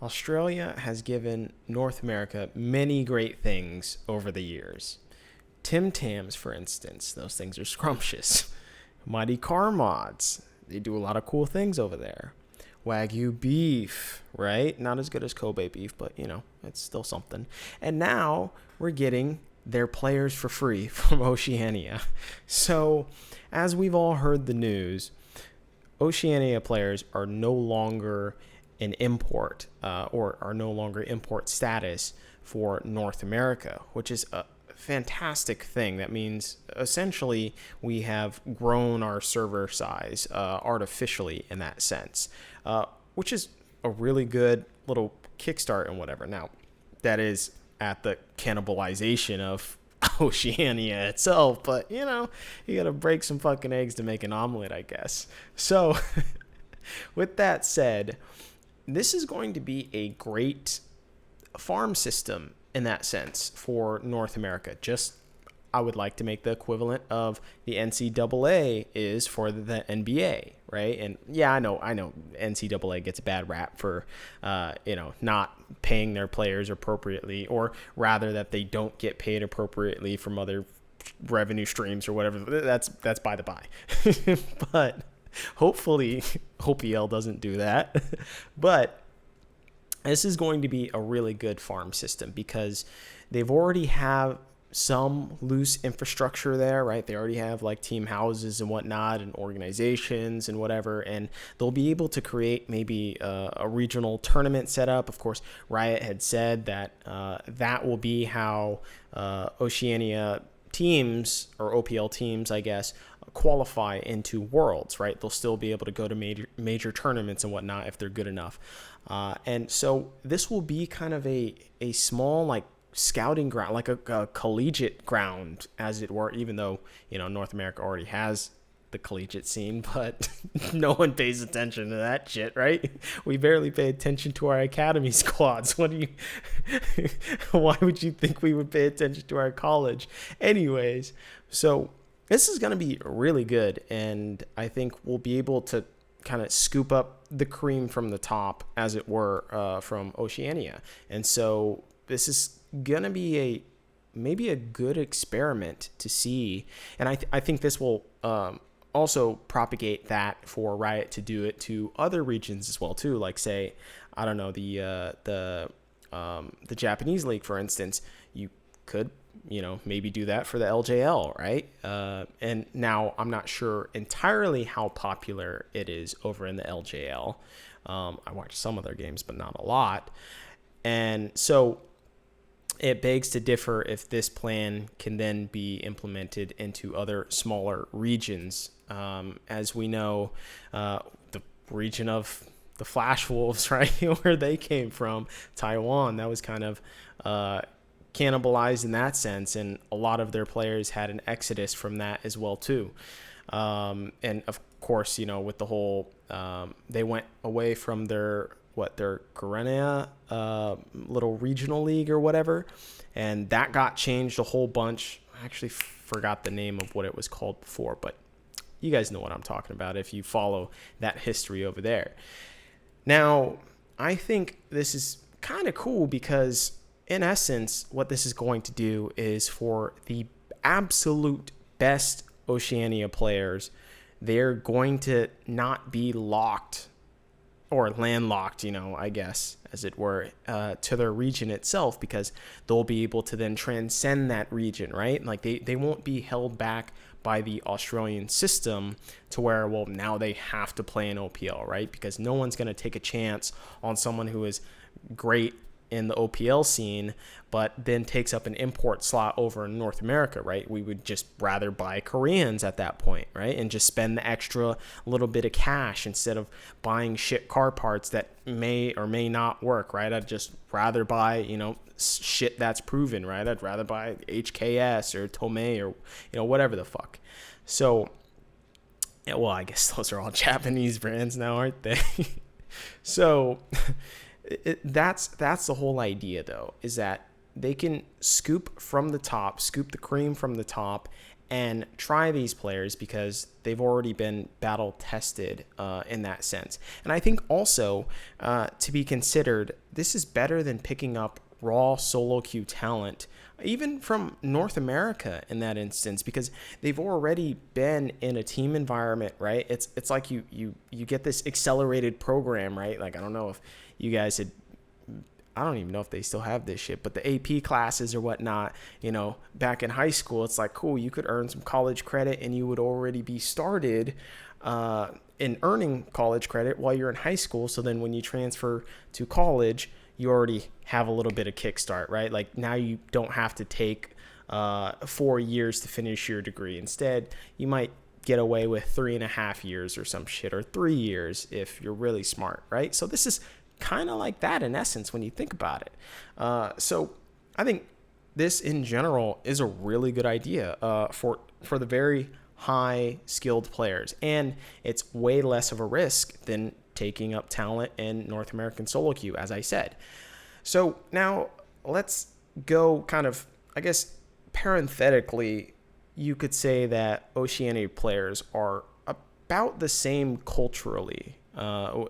Australia has given North America many great things over the years. Tim Tams, for instance, those things are scrumptious. Mighty Car Mods, they do a lot of cool things over there. Wagyu beef, right? Not as good as Kobe beef, but it's still something. And now we're getting their players for free from Oceania. So, as we've all heard the news, Oceania players are no longer an import or are no longer import status for North America, which is a fantastic thing. That means essentially we have grown our server size artificially in that sense, which is a really good little kickstart and whatever. Now, that is at the cannibalization of Oceania itself, but you gotta break some fucking eggs to make an omelet, I guess. So, with that said, this is going to be a great farm system in that sense for North America. Just, I would like to make the equivalent of the NCAA is for the NBA, right? And yeah, I know NCAA gets a bad rap for, not paying their players appropriately, or rather that they don't get paid appropriately from other revenue streams or whatever. That's by the by. But hopefully OPL doesn't do that. But this is going to be a really good farm system because they've already have some loose infrastructure there, right? They already have like team houses and whatnot and organizations and whatever, and they'll be able to create maybe a regional tournament setup. Of course, Riot had said that that will be how Oceania teams, or OPL teams, I guess, qualify into Worlds, right? They'll still be able to go to major tournaments and whatnot if they're good enough. And so this will be kind of a small, like, scouting ground, like a collegiate ground, as it were, even though, North America already has the collegiate scene, but no one pays attention to that shit, right? We barely pay attention to our academy squads. Why would you think we would pay attention to our college? Anyways, so this is going to be really good, and I think we'll be able to kind of scoop up the cream from the top, as it were, from Oceania. And so this is going to be maybe a good experiment to see. And I think this will also propagate that for Riot to do it to other regions as well too. Like, say, I don't know, the Japanese league, for instance. You could, maybe do that for the LJL, right? And now I'm not sure entirely how popular it is over in the LJL. I watch some of their games, but not a lot. And so it begs to differ if this plan can then be implemented into other smaller regions. As we know, the region of the Flash Wolves, right, where they came from, Taiwan, that was kind of cannibalized in that sense, and a lot of their players had an exodus from that as well too. And of course, with the whole, they went away from their Guarania little regional league or whatever, and that got changed a whole bunch. I actually forgot the name of what it was called before, but you guys know what I'm talking about if you follow that history over there. Now, I think this is kind of cool because, in essence, what this is going to do is for the absolute best Oceania players, they're going to not be locked or landlocked, I guess, as it were, to their region itself, because they'll be able to then transcend that region, right? Like, they won't be held back by the Australian system to where, well, now they have to play in OPL, right? Because no one's going to take a chance on someone who is great in the OPL scene, but then takes up an import slot over in North America, right? We would just rather buy Koreans at that point, right? And just spend the extra little bit of cash instead of buying shit car parts that may or may not work, right? I'd just rather buy, shit that's proven, right? I'd rather buy HKS or Tomei or, whatever the fuck. So, yeah, well, I guess those are all Japanese brands now, aren't they? So that's the whole idea, though, is that they can scoop the cream from the top, and try these players because they've already been battle tested in that sense. And I think also to be considered, this is better than picking up raw solo queue talent, even from North America in that instance, because they've already been in a team environment, right? It's like you get this accelerated program, right? Like, I don't know if you guys had, I don't even know if they still have this shit, but the AP classes or whatnot, back in high school, it's like, cool, you could earn some college credit and you would already be started in earning college credit while you're in high school. So then when you transfer to college, you already have a little bit of kickstart, right? Like, now you don't have to take 4 years to finish your degree. Instead, you might get away with 3.5 years or some shit, or 3 years if you're really smart, right? So this is kind of like that in essence when you think about it. So I think this in general is a really good idea for the very high skilled players, and it's way less of a risk than taking up talent in North American solo queue, as I said. So now let's go kind of, I guess, parenthetically, you could say that Oceania players are about the same culturally,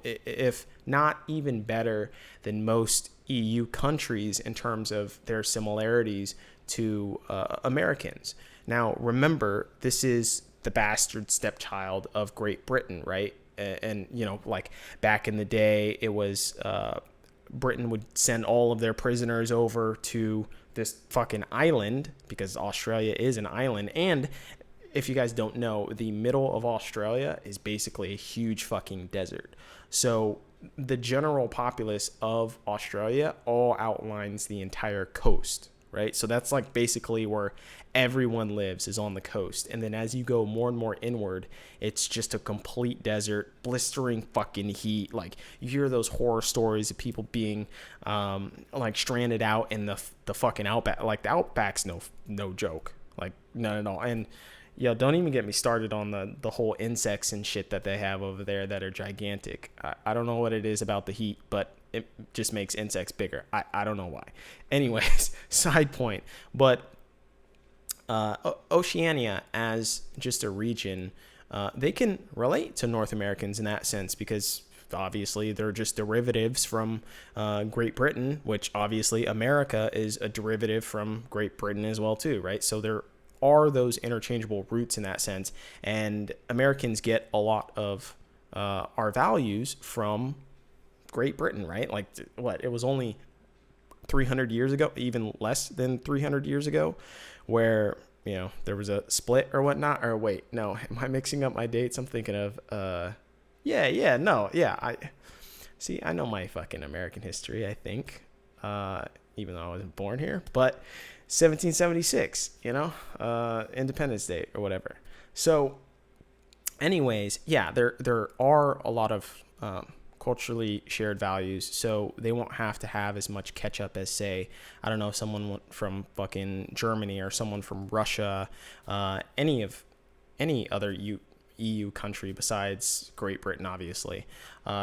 if not even better than most EU countries in terms of their similarities to Americans. Now, remember, this is the bastard stepchild of Great Britain, right? And like back in the day, it was Britain would send all of their prisoners over to this fucking island, because Australia is an island. And if you guys don't know, the middle of Australia is basically a huge fucking desert. So the general populace of Australia all outlines the entire coast, right? So that's like basically where everyone lives, is on the coast. And then as you go more and more inward, it's just a complete desert, blistering fucking heat. Like, you hear those horror stories of people being like stranded out in the fucking outback. Like, the outback's no joke, like none at all. And don't even get me started on the whole insects and shit that they have over there that are gigantic. I don't know what it is about the heat, but it just makes insects bigger. I don't know why. Anyways, side point. But Oceania, as just a region, they can relate to North Americans in that sense, because obviously they're just derivatives from Great Britain, which obviously America is a derivative from Great Britain as well too, right? So there are those interchangeable roots in that sense, and Americans get a lot of our values from Great Britain, right? Like, what, it was only 300 years ago, even less than 300 years ago, where there was a split or whatnot. Or wait, no, am I mixing up my dates? I'm thinking of I know my fucking American history, I think, even though I wasn't born here, but 1776, Independence Day or whatever. So anyways, there are a lot of culturally shared values, so they won't have to have as much catch up as, say, I don't know, someone from fucking Germany or someone from Russia, any other EU country besides Great Britain, obviously.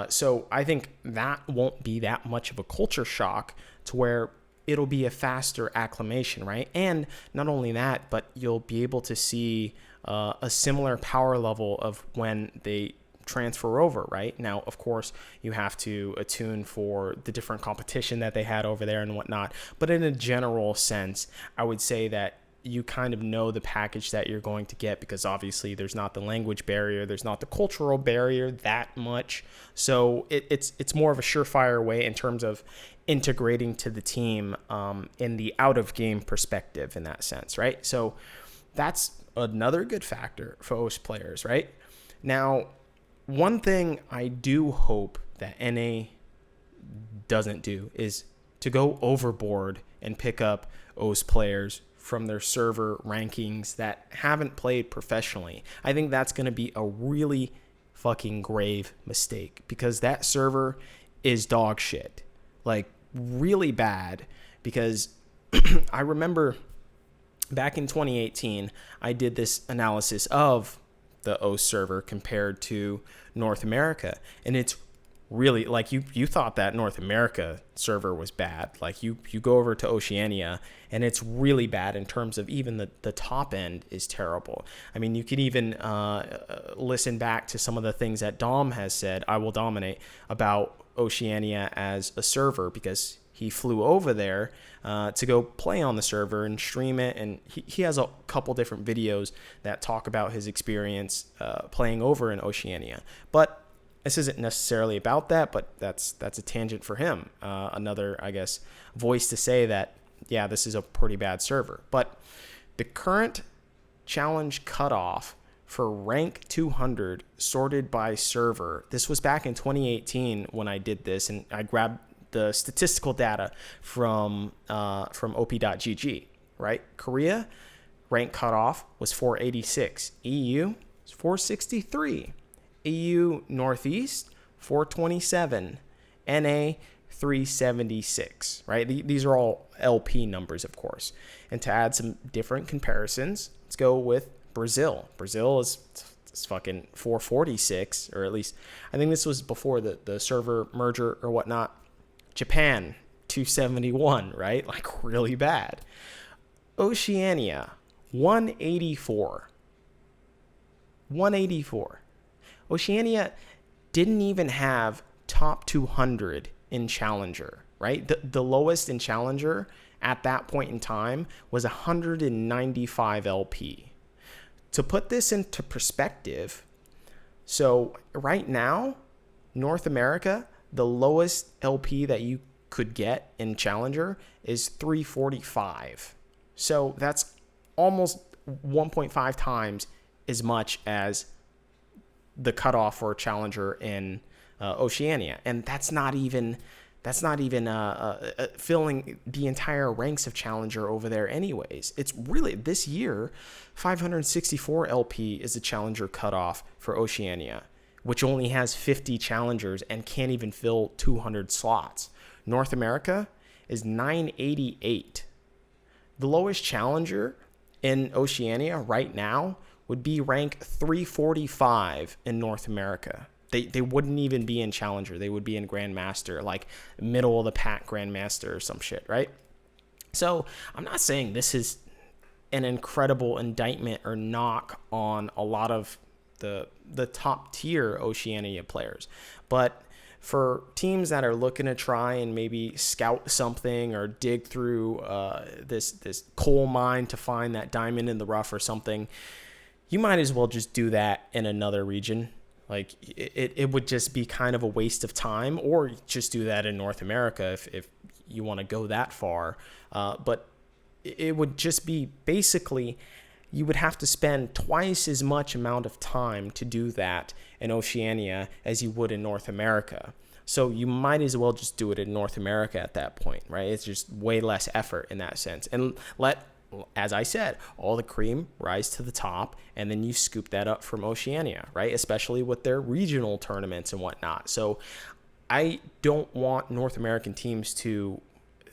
So I think that won't be that much of a culture shock, to where it'll be a faster acclimation, right? And not only that, but you'll be able to see a similar power level of when they transfer over, right? Now, of course, you have to attune for the different competition that they had over there and whatnot. But in a general sense, I would say that you kind of know the package that you're going to get, because obviously there's not the language barrier, there's not the cultural barrier that much. So it's more of a surefire way in terms of integrating to the team in the out of game perspective in that sense, right? So that's another good factor for host players, right? Now, one thing I do hope that NA doesn't do is to go overboard and pick up OS players from their server rankings that haven't played professionally. I think that's going to be a really fucking grave mistake, because that server is dog shit, like really bad. Because I remember back in 2018, I did this analysis of the OS server compared to North America, and it's really, like, you thought that North America server was bad. Like, you go over to Oceania and it's really bad in terms of even the top end is terrible. I mean, you could even listen back to some of the things that Dom has said, I Will Dominate, about Oceania as a server, because he flew over there to go play on the server and stream it. And he has a couple different videos that talk about his experience playing over in Oceania. But this isn't necessarily about that, but that's a tangent for him. Another, I guess, voice to say that, yeah, this is a pretty bad server. But the current challenge cutoff for rank 200 sorted by server, this was back in 2018 when I did this, and I grabbed the statistical data from op.gg, right? Korea rank cutoff was 486. EU was 463. EU Northeast 427. NA 376, right? These are all LP numbers, of course. And to add some different comparisons, let's go with Brazil. Brazil is fucking 446, or at least I think this was before the server merger or whatnot. Japan 271, right? Like, really bad. Oceania 184. Oceania didn't even have top 200 in Challenger, right? The lowest in Challenger at that point in time was 195 LP. To put this into perspective, so right now, North America, the lowest LP that you could get in Challenger is 345. So that's almost 1.5 times as much as the cutoff for Challenger in Oceania, and that's not even filling the entire ranks of Challenger over there anyways. It's really, this year, 564 LP is the Challenger cutoff for Oceania, which only has 50 Challengers and can't even fill 200 slots. North America is 988. The lowest Challenger in Oceania right now would be rank 345 in North America. They wouldn't even be in Challenger. They would be in Grandmaster, like middle of the pack Grandmaster or some shit, right? So I'm not saying this is an incredible indictment or knock on a lot of the top tier Oceania players, but for teams that are looking to try and maybe scout something or dig through this coal mine to find that diamond in the rough or something, you might as well just do that in another region. Like, it would just be kind of a waste of time, or just do that in North America if you want to go that far. But it would just be, basically, you would have to spend twice as much amount of time to do that in Oceania as you would in North America. So you might as well just do it in North America at that point, right? It's just way less effort in that sense. And as I said, all the cream rise to the top, and then you scoop that up from Oceania, right? Especially with their regional tournaments and whatnot. So I don't want North American teams to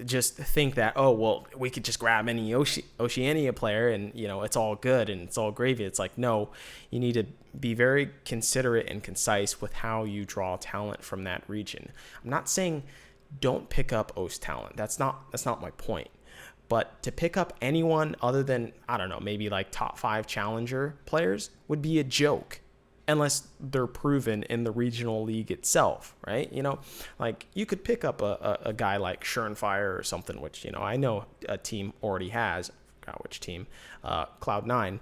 just think that, oh, well, we could just grab any Oceania player and, it's all good and it's all gravy. It's like, no, you need to be very considerate and concise with how you draw talent from that region. I'm not saying don't pick up OCE talent. That's not my point. But to pick up anyone other than, I don't know, maybe like top 5 Challenger players would be a joke, unless they're proven in the regional league itself, right? Like, you could pick up a guy like Surenfire or something, which, I know a team already has. I forgot which team, Cloud9.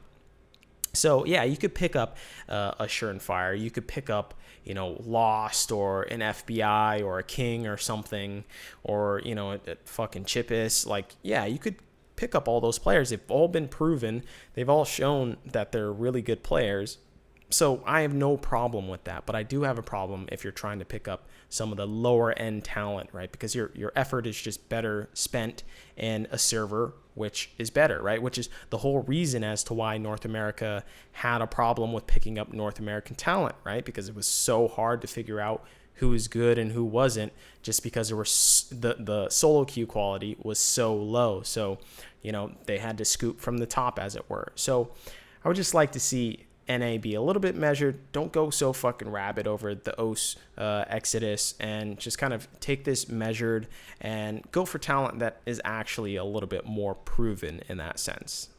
So, yeah, you could pick up a Surenfire. You could pick up, Lost or an FBI or a King or something, or, a fucking Chippus. Like, yeah, you could pick up all those players. They've all been proven. They've all shown that they're really good players. So I have no problem with that, but I do have a problem if you're trying to pick up some of the lower end talent, right? Because your effort is just better spent in a server which is better, right? Which is the whole reason as to why North America had a problem with picking up North American talent, right? Because it was so hard to figure out who was good and who wasn't, just because there were the solo queue quality was so low. So, they had to scoop from the top, as it were. So I would just like to see NA be a little bit measured. Don't go so fucking rabid over the OCE exodus, and just kind of take this measured and go for talent that is actually a little bit more proven in that sense.